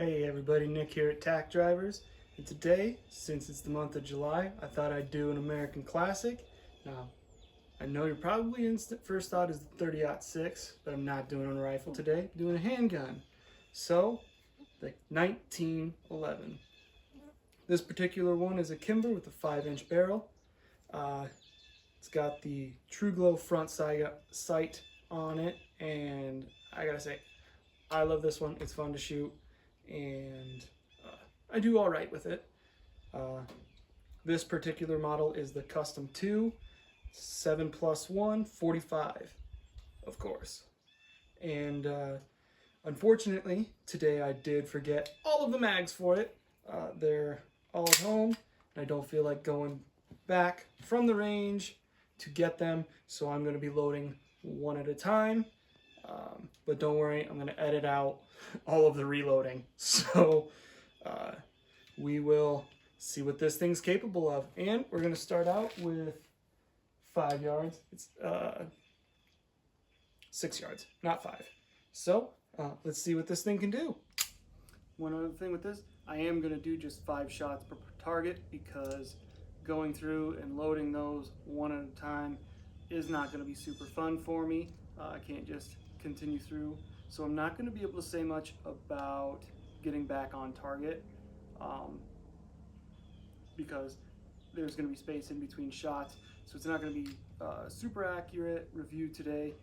Hey everybody, Nick here at Tack Drivers. And today, since it's the month of July, I thought I'd do an American classic. Now, I know your probably instant first thought is the 30-06, but I'm not doing a rifle today. I'm doing a handgun. So, the 1911. This particular one is a Kimber with a 5-inch barrel. It's got the True Glow front sight on it, and I gotta say, I love this one. It's fun to shoot, and I do all right with it. This particular model is the Custom 2 7+1 45, of course. And unfortunately, today I did forget all of the mags for it. They're all at home, and I don't feel like going back from the range to get them, so I'm going to be loading one at a time. But don't worry, I'm going to edit out all of the reloading. So we will see what this thing's capable of. And we're going to start out with 5 yards. It's 6 yards, not 5. So let's see what this thing can do. One other thing with this, I am going to do just 5 shots per target because going through and loading those one at a time is not going to be super fun for me. I can't just continue through. So I'm not going to be able to say much about getting back on target because there's going to be space in between shots. So it's not going to be super accurate review today,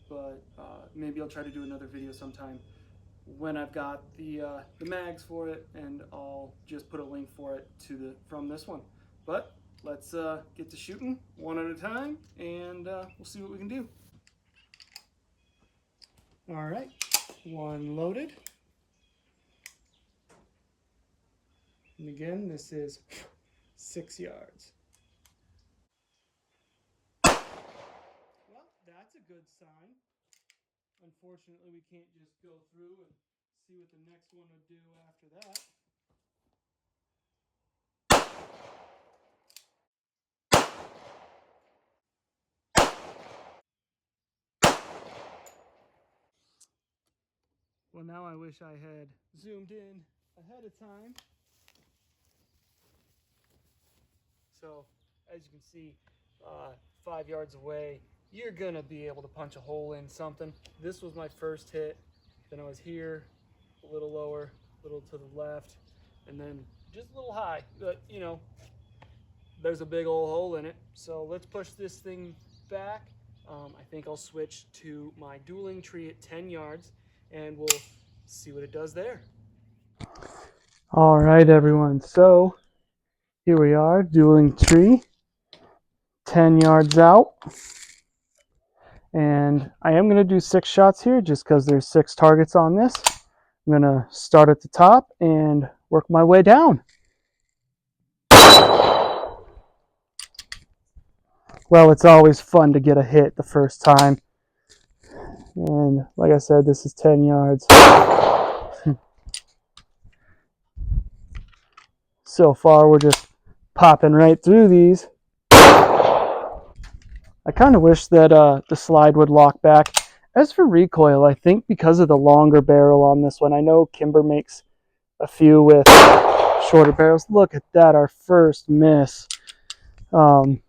but maybe I'll try to do another video sometime when I've got the mags for it, and I'll just put a link for it from this one. But let's get to shooting one at a time, and we'll see what we can do. All right, one loaded. And again, this is 6 yards. Well, that's a good sign. Unfortunately, we can't just go through and see what the next one would do after that. Well, now I wish I had zoomed in ahead of time. So, as you can see, 5 yards away, you're gonna be able to punch a hole in something. This was my first hit. Then I was here, a little lower, a little to the left, and then just a little high. But, you know, there's a big old hole in it. So let's push this thing back. I think I'll switch to my dueling tree at 10 yards, and we'll see what it does there. All right, everyone. So here we are, dueling tree, 10 yards out. And I am going to do 6 shots here just because there's 6 targets on this. I'm going to start at the top and work my way down. Well, it's always fun to get a hit the first time. And like I said, this is 10 yards. So far, we're just popping right through these. I kind of wish that the slide would lock back. As for recoil, I think because of the longer barrel on this one, I know Kimber makes a few with shorter barrels. Look at that, our first miss. Kind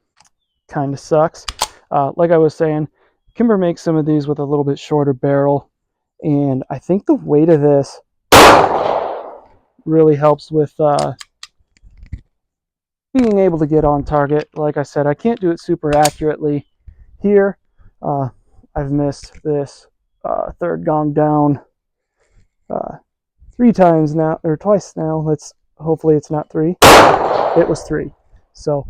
of sucks. Like I was saying, Kimber makes some of these with a little bit shorter barrel, and I think the weight of this really helps with being able to get on target. Like I said, I can't do it super accurately here. I've missed this third gong down 3 times now, or twice now. Hopefully it's not 3. It was 3. So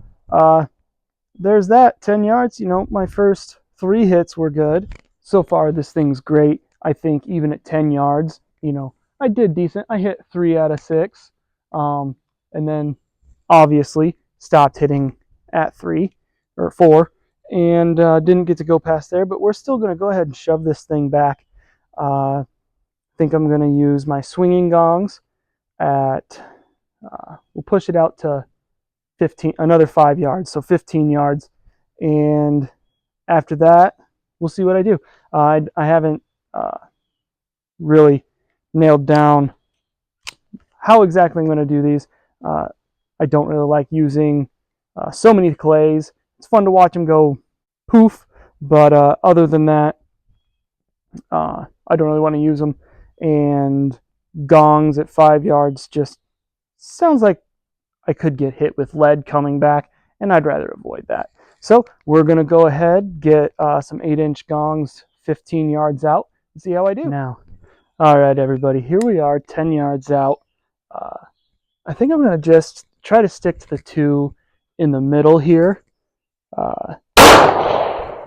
there's that, 10 yards. You know, my first 3 hits were good. So far, this thing's great. I think even at 10 yards, you know, I did decent. I hit 3 out of 6. And then obviously stopped hitting at 3 or 4 and didn't get to go past there. But we're still going to go ahead and shove this thing back. I think I'm going to use my swinging gongs at, we'll push it out to 15, another 5 yards, so 15 yards, and after that we'll see what I do. I haven't really nailed down how exactly I'm going to do these. I don't really like using so many clays. It's fun to watch them go poof, but other than that, I don't really want to use them. And gongs at 5 yards just sounds like I could get hit with lead coming back, and I'd rather avoid that. So we're going to go ahead, get some 8-inch gongs 15 yards out, and see how I do. Now, all right, everybody, here we are, 10 yards out. I think I'm going to just try to stick to the 2 in the middle here.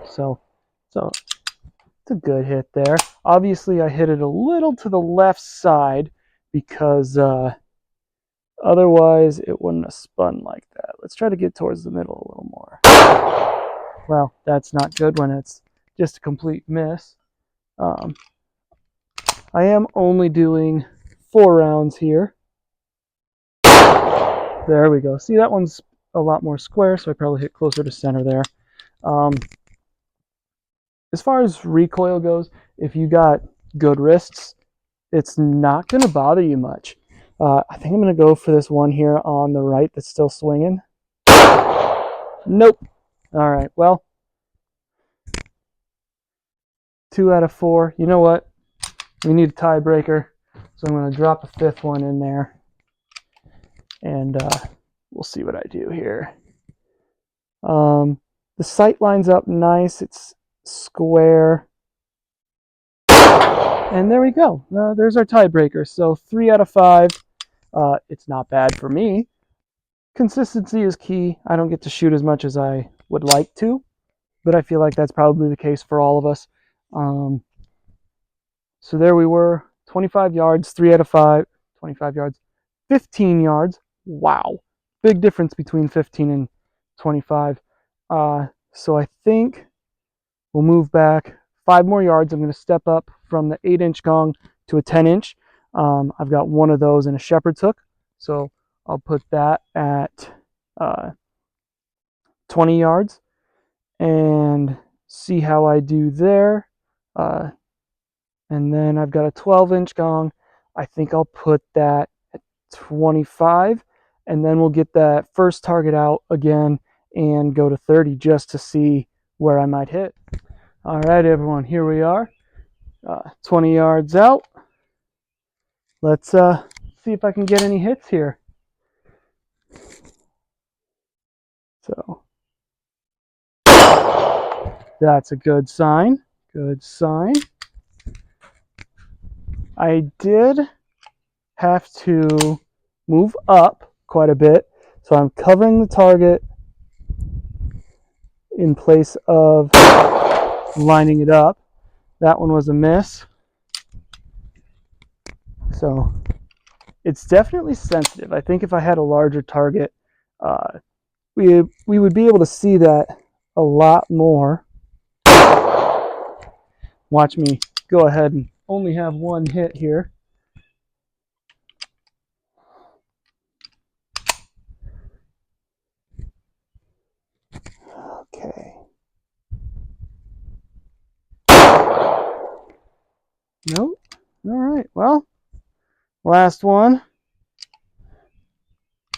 So it's a good hit there. Obviously, I hit it a little to the left side because otherwise it wouldn't have spun like that. Let's try to get towards the middle a little more. Well, that's not good when it's just a complete miss. I am only doing 4 rounds here. There we go. See, that one's a lot more square, so I probably hit closer to center there. As far as recoil goes, if you got good wrists, it's not going to bother you much. I think I'm going to go for this one here on the right that's still swinging. Nope. All right, well, 2 out of 4. You know what? We need a tiebreaker, so I'm going to drop a 5th one in there, and we'll see what I do here. The sight lines up nice. It's square. And there we go. There's our tiebreaker. So 3 out of 5. It's not bad for me. Consistency is key. I don't get to shoot as much as I would like to, but I feel like that's probably the case for all of us. So there we were, 25 yards, 3 out of 5, 25 yards, 15 yards. Wow. Big difference between 15 and 25. So I think we'll move back 5 more yards. I'm going to step up from the 8-inch gong to a 10-inch. I've got one of those in a shepherd's hook, so I'll put that at 20 yards and see how I do there. And then I've got a 12-inch gong. I think I'll put that at 25, and then we'll get that first target out again and go to 30 just to see where I might hit. All right, everyone, here we are, 20 yards out. Let's see if I can get any hits here. So that's a good sign. Good sign. I did have to move up quite a bit, so I'm covering the target in place of lining it up. That one was a miss. So it's definitely sensitive. I think if I had a larger target, we would be able to see that a lot more. Watch me go ahead and only have one hit here. Okay. Nope. All right. Well, last one.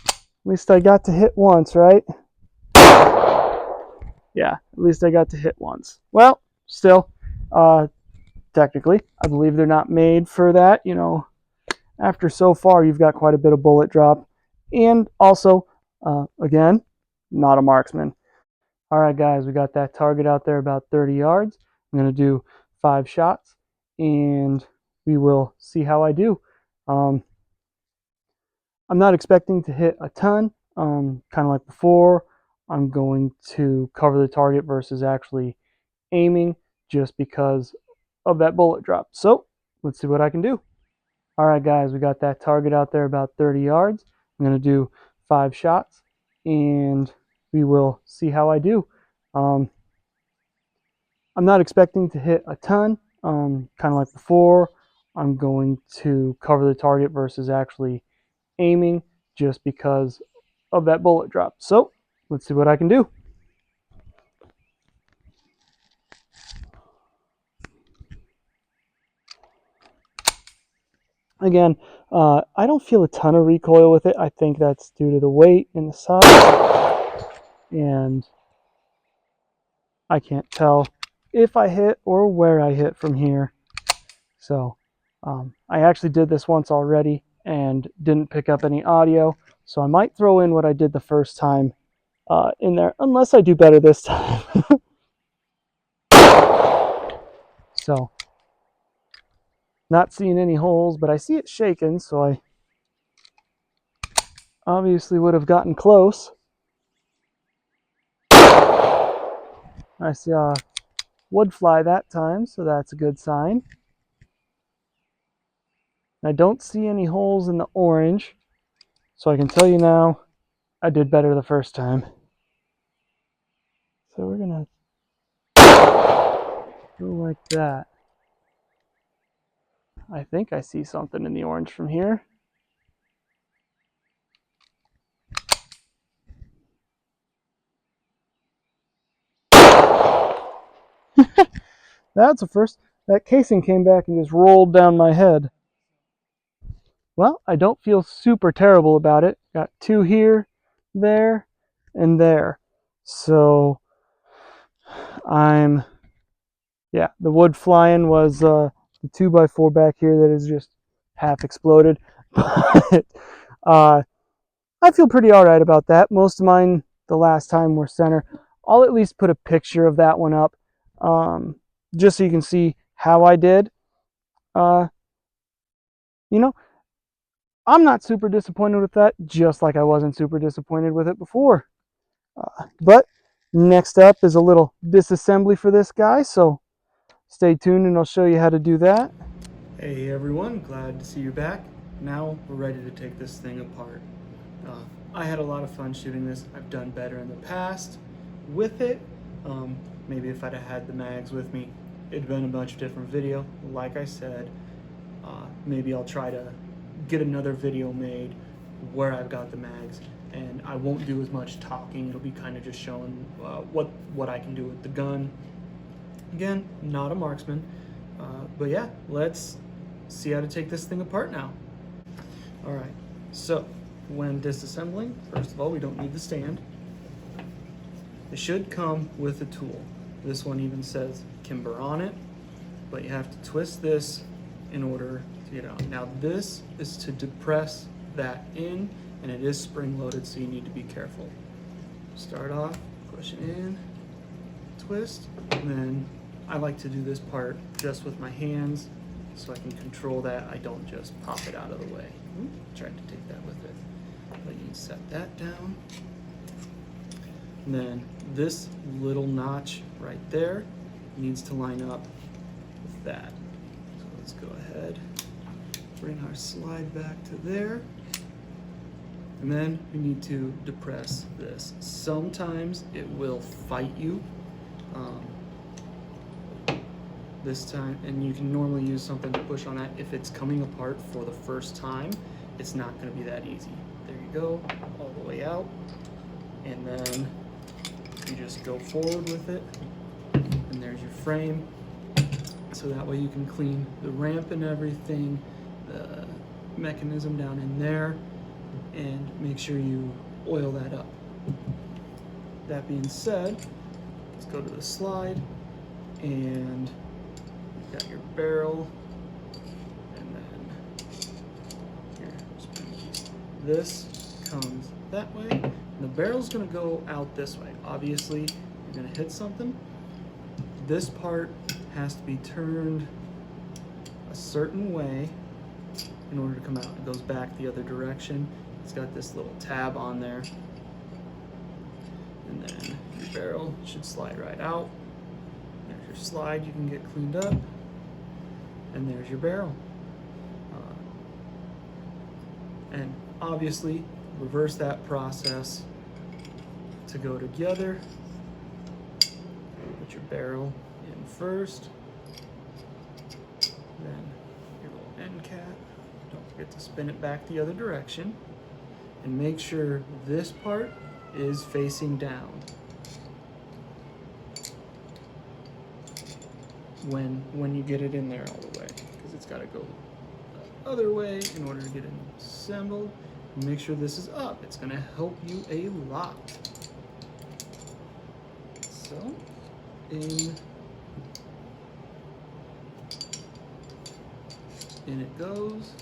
At least I got to hit once, right? Yeah, at least I got to hit once. Well, still, technically, I believe they're not made for that. You know, after so far, you've got quite a bit of bullet drop. And also, again, not a marksman. All right, guys, we got that target out there about 30 yards. I'm going to do 5 shots, and we will see how I do. I'm not expecting to hit a ton, kind of like before. I'm going to cover the target versus actually aiming just because of that bullet drop. So let's see what I can do. All right, guys, we got that target out there about 30 yards. I'm going to do 5 shots, and we will see how I do. I'm not expecting to hit a ton, kind of like before. I'm going to cover the target versus actually aiming just because of that bullet drop. So let's see what I can do. Again, I don't feel a ton of recoil with it. I think that's due to the weight and the size, and I can't tell if I hit or where I hit from here. So I actually did this once already and didn't pick up any audio, so I might throw in what I did the first time in there, unless I do better this time. So not seeing any holes, but I see it shaking, so I obviously would have gotten close. I saw wood fly that time, so that's a good sign. I don't see any holes in the orange, so I can tell you now I did better the first time. So we're gonna go like that. I think I see something in the orange from here. That's a first. That casing came back and just rolled down my head. Well, I don't feel super terrible about it. Got two here, there, and there. So yeah, the wood flying was the 2x4 back here that is just half exploded. But I feel pretty all right about that. Most of mine the last time were center. I'll at least put a picture of that one up just so you can see how I did. Uh, you know, I'm not super disappointed with that, just like I wasn't super disappointed with it before. But next up is a little disassembly for this guy, so stay tuned and I'll show you how to do that. Hey everyone, glad to see you back. Now we're ready to take this thing apart. I had a lot of fun shooting this. I've done better in the past with it. Maybe if I'd have had the mags with me, it'd been a much different video. Like I said, maybe I'll try to get another video made where I've got the mags, and I won't do as much talking. It'll be kind of just showing what I can do with the gun. Again, not a marksman, but yeah, let's see how to take this thing apart now. All right, so when disassembling, first of all, we don't need the stand. It should come with a tool. This one even says Kimber on it, but you have to twist this in order to get out. Now this is to depress that in, and it is spring loaded, so you need to be careful. Start off, push it in, twist, and then I like to do this part just with my hands so I can control that. I don't just pop it out of the way. Tried to take that with it. But you can set that down. And then this little notch right there needs to line up with that. So let's go ahead, bring our slide back to there. And then we need to depress this. Sometimes it will fight you. This time, and you can normally use something to push on that. If it's coming apart for the first time, it's not going to be that easy. There you go, all the way out, and then you just go forward with it, and there's your frame. So that way you can clean the ramp and everything, the mechanism down in there, and make sure you oil that up. That being said, let's go to the slide, and you've got your barrel, and then here, this comes that way, and the barrel's going to go out this way. Obviously, you're going to hit something. This part has to be turned a certain way in order to come out. It goes back the other direction. It's got this little tab on there, and then your barrel should slide right out. There's your slide, you can get cleaned up, and there's your barrel. And obviously, reverse that process to go together. Put your barrel in first, then your little end cap. Don't forget to spin it back the other direction, and make sure this part is facing down when you get it in there all the way, because it's got to go other way in order to get it assembled. Make sure this is up. It's gonna help you a lot. So, in it goes.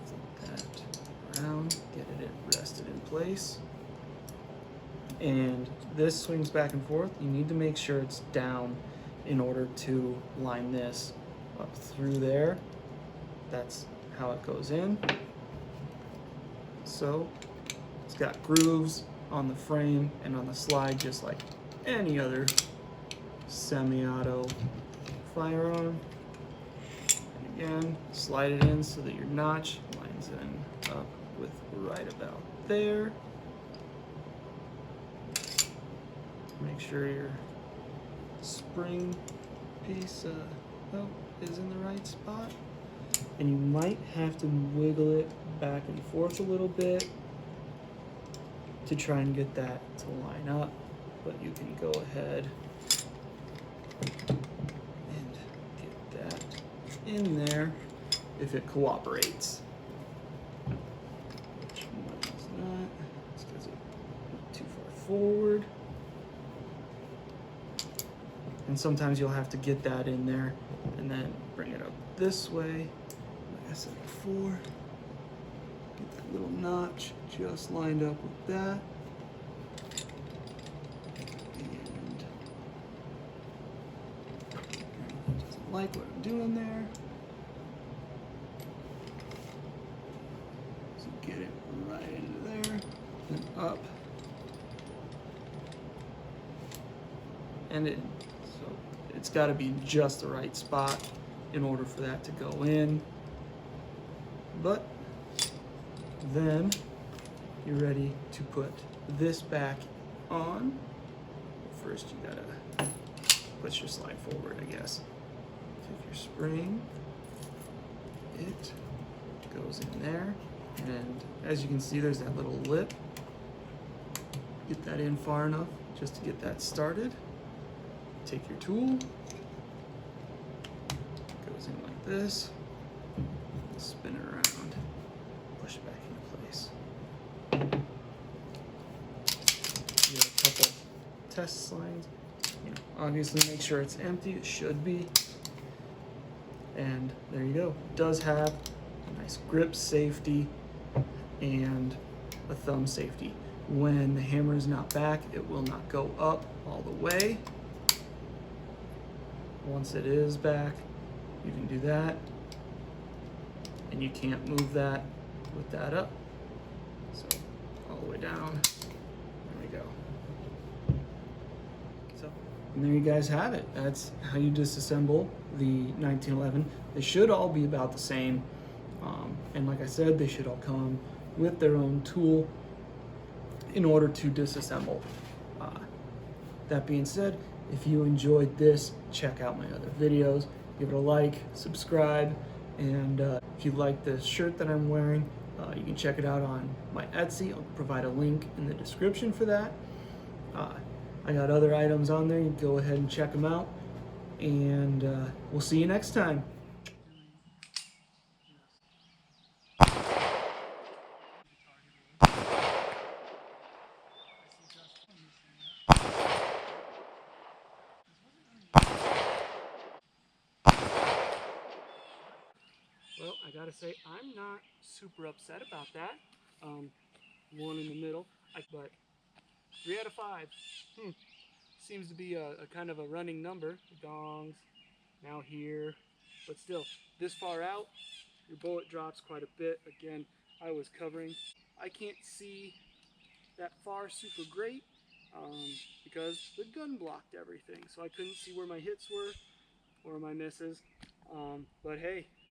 Flip that around, get it rested in place. And this swings back and forth. You need to make sure it's down in order to line this up through there. That's how it goes in. So it's got grooves on the frame and on the slide, just like any other semi-auto firearm. And again, slide it in so that your notch lines in up with right about there. Make sure your spring piece is in the right spot. And you might have to wiggle it back and forth a little bit to try and get that to line up, but you can go ahead and get that in there if it cooperates. Which one is not? It's because it went too far forward. And sometimes you'll have to get that in there and then bring it up this way. Like I said before, get that little notch just lined up with that. And doesn't like what I'm doing there. So get it right into there and up and in. So it's got to be just the right spot in order for that to go in. But then you're ready to put this back on. First you gotta push your slide forward, I guess. Take your spring, it goes in there, and as you can see there's that little lip. Get that in far enough just to get that started. Take your tool, goes in like this, spin it around, push it back into place. You have a couple test slides. Obviously make sure it's empty, it should be. And there you go. It does have a nice grip safety and a thumb safety. When the hammer is not back, it will not go up all the way. Once it is back, you can do that, and you can't move that with that up. So all the way down, there we go. So, and there you guys have it. That's how you disassemble the 1911. They should all be about the same, and like I said, they should all come with their own tool in order to disassemble. That being said, if you enjoyed this, check out my other videos. Give it a like, subscribe, and if you like the shirt that I'm wearing, you can check it out on my Etsy. I'll provide a link in the description for that. I got other items on there. You can go ahead and check them out, and we'll see you next time. Well, I gotta say, I'm not super upset about that. One in the middle, but 3 out of 5. Seems to be a kind of a running number. The gongs, now here, but still, this far out, your bullet drops quite a bit. Again, I was covering. I can't see that far super great because the gun blocked everything, so I couldn't see where my hits were or my misses. But hey,